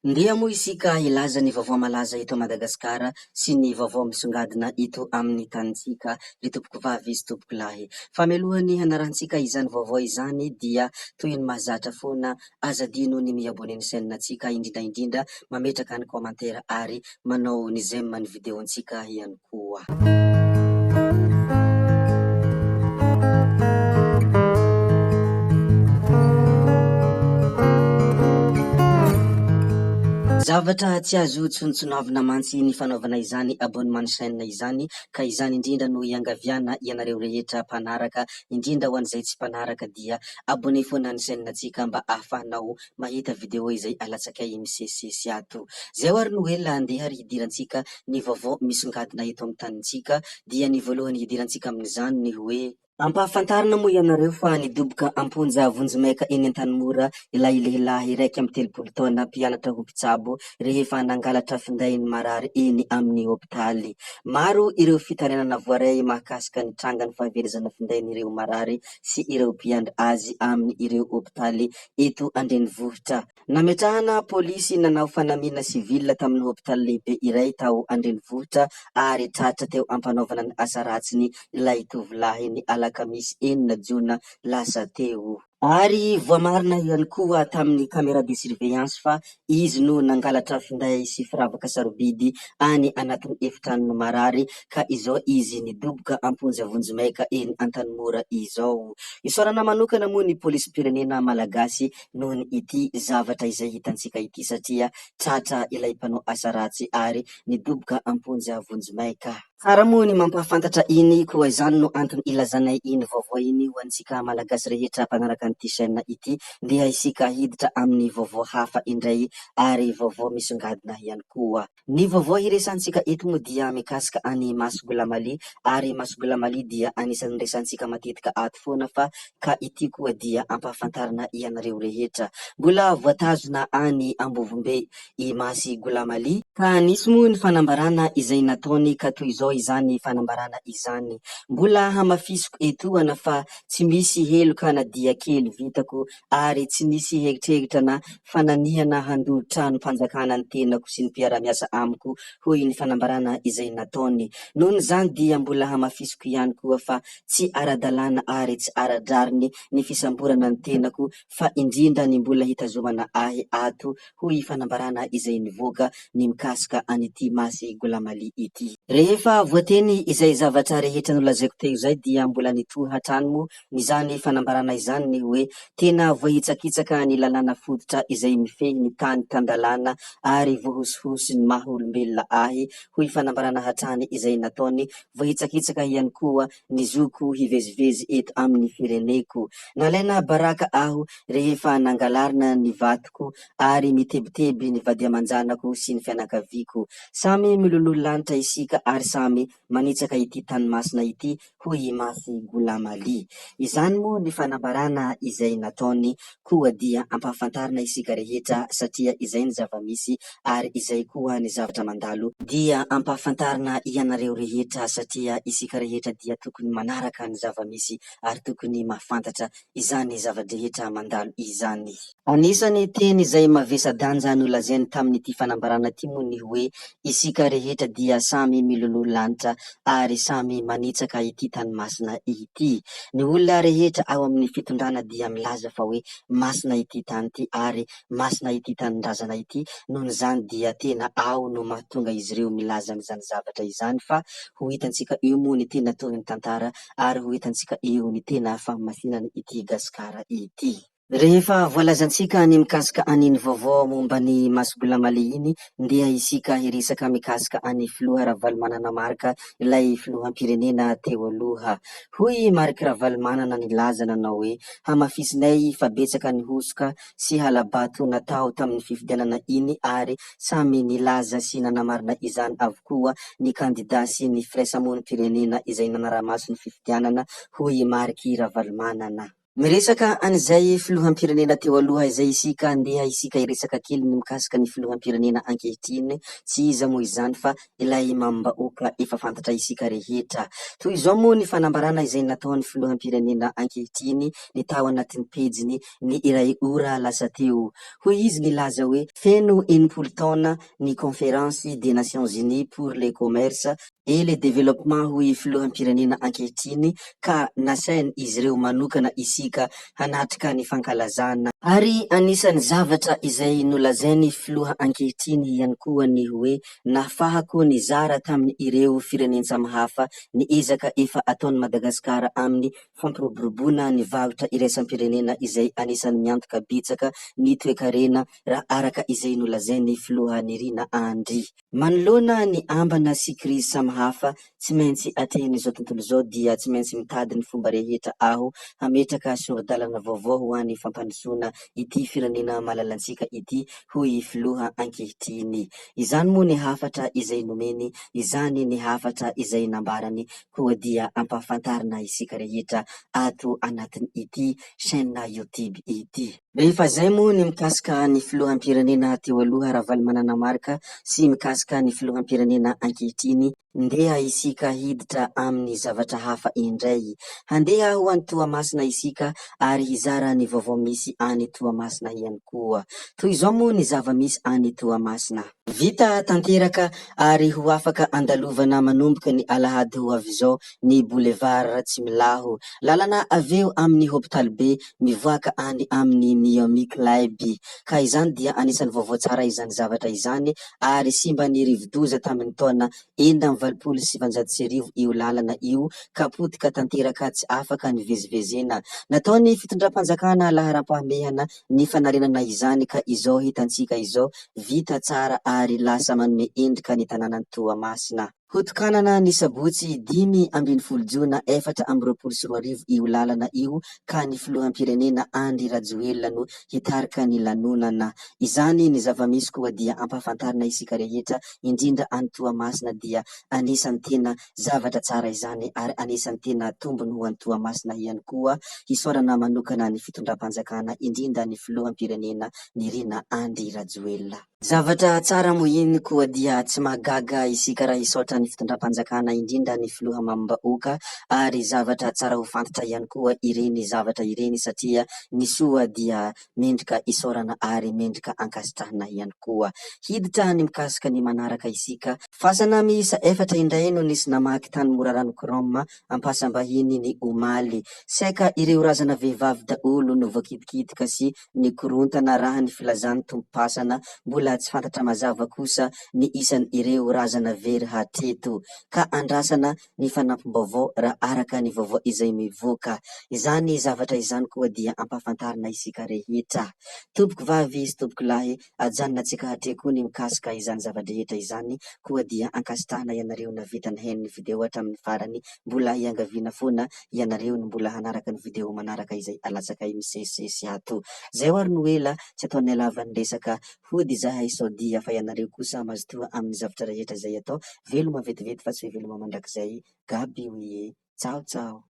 Ndeha moa isika hilaza ny vaovao malaza eto Madagasikara sy ny vaovao misongadina eto amin'ny tanitsika ry tompoko vavy sy tompoko lahy. Fa mialohany hanarantsika izany vaovao izany dia toy ny mahazatra foana azadino ny miabone ny chaîne-tsika, indrindra indrindra mametraka ny commentaire ary manao ny j'aime ny vidéontsika ihany koa. Zavatra tsy azo tsonotsonoavina mantsy ny fanaovana izany abonnement chaîne izany, ka izany indrindra no iangaviana ianareo rehetra mpanaraka, indrindra ho an'izay tsy mpanaraka dia abone foana ny chaîne-tsika mba ahafahanao mahita video izay alatsakay misesisesy ato. Zay ary no ela andeha ary hidirantsika ny vaovao misongadina eto amin'ny tanitsika, dia ny voalohany hidirantsika amin'izany ny hoe ampahafantarina moa ianareo fa nidoboka amponja vonjimaika eny Antanimora ilay lehilahy iraiky amby 30 taona mpianatra ho mpitsabo rehefa nangalatra finday ny marary eny amin'ny hopitaly. Maro ireo fitarenana voaray mahakasika ny trangany fahavelezana findain'ireo marary sy ireo mpiandry azy amin'ny ireo hopitaly eto Andrenivohitra. Nametrahana polisy nanao fanamiana sivila tamin'ny hopitaly lehibe iray tao Andrenivohitra ary tratra teo ampanaovana ny asa ratsiny ilay tovolahy ny alakamisy 9 Jona lasa teo. Ary voamarina ihany koa tamin'ny caméra de surveillance fa izy no nangalatra finday sy firavaka sarobidy any anatin'ny efitranony marary, ka izao izy nidoboka amponja vonjimaika eny Antanimora izao. Isaorana manokana moa ny polisim-pirenena malagasy nohony ity zavatra izay hitantsika ity satria tratra ilay mpanao asa ratsy ary nidoboka amponja vonjimaika. Tsara moa ny mampahafantatra iny, koa izany no antony ilazanay iny vaovao iny ho antsika malagasy rehetra mpanaraka an'ity chaîne ity, ndeha isika hiditra amin'ny vaovao hafa indray ary vaovao misongadina ihany koa. Ny vaovao hiresantsika eto moa dia mikasika any Masogolamaly, ary Masogolamaly dia anisan'ny resantsika matetika ato foana fa ka ity koa dia ampahafantarana ianareo rehetra. Mbola voatazona any Ambovombe i Masogolamaly, ka nisy moa ny fanambarana izay nataony ka toy izao izany fanambarana izany. Mbola hamafisiko etoana fa tsy misy heloka na dia kely vitako ary tsy nisy heritreritra na fananihana handoro trano mpanjakana ny tenako sy ny mpiara-miasa amiko hoy ny fanambarana izay nataony. Nohon' izany dia mbola hamafisiko ihany koa fa tsy ara-dalàna ary tsy ara-drariny ny fisamborana ny tenako fa indrindra ny mbola hitazomana ahy ato hoy fanambarana izay nivoaka ny mikasika an'ity Masogolamaly ity. Rehefa voateny izay zavatra rehetra nolazaiko teo izay dia mbola nitoha hatrany moa n'izany fanambarana izany ny hoe tena voahitsakitsaka ny lalàna fototra izay mifehy ny tany tandalàna ary voahosihosy ny maha olombelona ahy hoy fanambarana hatrany izay nataony. Voahitsakitsaka ihany koa ny zoko hivezivezy eto amin'ny fireneko. Nalaina baraka aho rehefa nangalarina ny vatoko ary mitebiteby ny vady aman-janako sy ny fianakaviako. Samy miloloha lanitra isika ary samy manitsaka ity tanomasina ity hoy Masogolamaly. Izany moa ny fanambarana izay nataony, koa dia ampahafantarina isika rehetra satria izay ny zava-misy ary izay koa ny zavatra mandalo dia ampahafantarina ianareo rehetra satria isika rehetra dia tokony manaraka ny zava-misy ary tokony mahafantatra izany zava-drehetra mandalo izany. Anisany teny izay mavesa-danja nolazainy tamin'ity fanambarana ity moa ny hoe isika rehetra dia samy miloloha lanitra ary samy manitsaka ity tanomasina ity. Ny olona rehetra ao amin'ny fitondrana dia milaza fa hoe masina ity tany ity ary masina ity tanindrazana ity, nohon' izany dia tena ao no mahatonga izy ireo milaza an'izany zavatra izany, fa ho hitantsika eo moa ny tena toy ny tantara ary ho hitantsika eo ny tena fahamasinana ity gasikara ity. Rehefa voalazantsika ny mikasika an'iny vaovao momba ny Masogolamaly iny, ndeha isika hiresaka mikasika any filoha Ravalomanana ilay filoham-pirenena teo aloha. Hoy Marc Ravalomanana nilaza nanao hoe hamafisinay fa betsaka ny hosoka sy halabato natao tamin'ny fifidianana iny ary samy nilaza sy nanamarina izany avokoa ny kandida sy ny firaisamon'ny pirenena izay nanara-maso ny fifidianana hoy Marc Ravalomanana. Miresaka an'izay filoham-pirenena teo aloha izay isika andeha isika iresaka kely ny mikasika ny filoham-pirenena ankehitriny, tsy iza moa izany fa ilay mambahoaka efa fantatra isika rehetra. Toy izao moa ny fanambarana izay nataon'ny filoham-pirenena ankehitriny ny tao anatin'ny pejiny ny iray ora lasa teo. Hoy izy nilaza hoe feno 80 taona ny conférence des Nations Unies pour le commerce et le développement hoy filoham-pirenena ankehitriny ka nasainy izy ireo manokana isika hanatrika ny fankalazana. Ary anisan'ny zavatra izay nolazainy filoha ankehitriny ihany koa ny hoe nafahako ny zara tamin'ny ireo firenena-samihafa ny ezaka efa ataon'i Madagasikara amin'ny fampiroboroboana ny varotra iraisam-pirenena izay anisan'ny miantoka betsaka ny toe-karena raha araka izay nolazainy filoha Nirina Andry. Manoloana ny ambana sy krizy samihafa, tsy maintsy atrehan'izao tontolo izao dia tsy maintsy mitady ny fomba rehetra aho hametraka soro-dalana vaovao ho an'ny fampandrosoana ity firenena malalantsika ity, hoy filoha ankehitriny. Izany moa ny hafatra izay nomeny, izany ny hafatra izay nambarany, koa dia ampahafantarina isika rehetra ato anatiny ity chaîne YouTube ity. Rehefa zay moa ny mikasika ny filoham-pirenena teo aloha Ravalomanana Mananamarika sy mikasika ny filoham-pirenena ankehitriny, ndeha isika hiditra amin'ny zavatra hafa indray. Handeha ho any Toamasina isika ary hizara ny vaovao misy any Toamasina ihany koa. Toy izao moa ny zava-misy any Toamasina. Vita tanteraka ary ho afaka andalovana manomboka ny alahady ho avy izao ny boulevard Ratsimilaho, lalana aveo amin'ny hôpitaly be mivoaka any amin'ny Miami Club. Ka izany dia anisan'ny vaovao tsara izany zavatra izany ary simba ny rivo-doza tamin'ny taona 1976 io lalana io ka potika tanteraka tsy afaka nivezivezena. Nataony fitondram-panjakana laharam-pahamehana ny fanarenana izany ka izao hitantsika izao vita tsara ary lasa manome endrika ny tanànan'ny Toamasina. Hotokanana ny sabotsy 5 Jona 2024 io lalana io ka ny filoham-pirenena Andry Rajoelina no hitarika ny lanonana. Izany ny zava-misy koa dia ampahafantarina isika rehetra indrindra any Toamasina dia anisan'ny tena zavatra tsara izany ary anisan'ny tena tombony ho an'ny Toamasina ihany koa hisorana manokana ny fitondram-panjakana indrindra ny filoham-pirenena Nirina Andry Rajoelina. Zavatra tsara moa iny koa dia tsy mahagaga isika raha hisaotra ny fitondram-panjakana indrindra ny filoha mambahoaka ary zavatra tsara ho fantatra ihany koa ireny zavatra ireny satria ny soa dia mendrika isorana ary mendrika ankasitrahana ihany koa. Hiditra ny mikasika ny manaraka isika, fasana miisa 4 indray no nisy namaky tany Morarano Krom ampasambahiny ny omaly. Saika ireo razana vehivavy daholo no voakitikitika sy ny korontana raha ny filazan'ny tompom-pasana, mbola tsy fantatra mazava kosa ny isan' ireo razana very hatreto ka andrasana ny fanampim-baovao raha araka ny vaovao izay mivoaka. Izany zavatra izany koa dia ampahafantarina isika rehetra. Tompoko vavy sy tompoko lahy, ajanona antsika hatreko ny mikasika izany zava-drehetra izany koa dia ankasitrahana ianareo navita ny hain'ny video hatramin'ny farany, mbola hiangaviana foana ianareo no mbola hanaraka ny video manaraka izay alatsakay misesisesy ato. Zay ho ary Noela, tsy ataonay lavan'ny resaka hody zahay Saodia fa ianareo kosa mazotoa amin'ny zavatra rehetra izay atao, veloma vetivety fa tsy hoe veloma mandrakizay. Gaby oye, ciao ciao.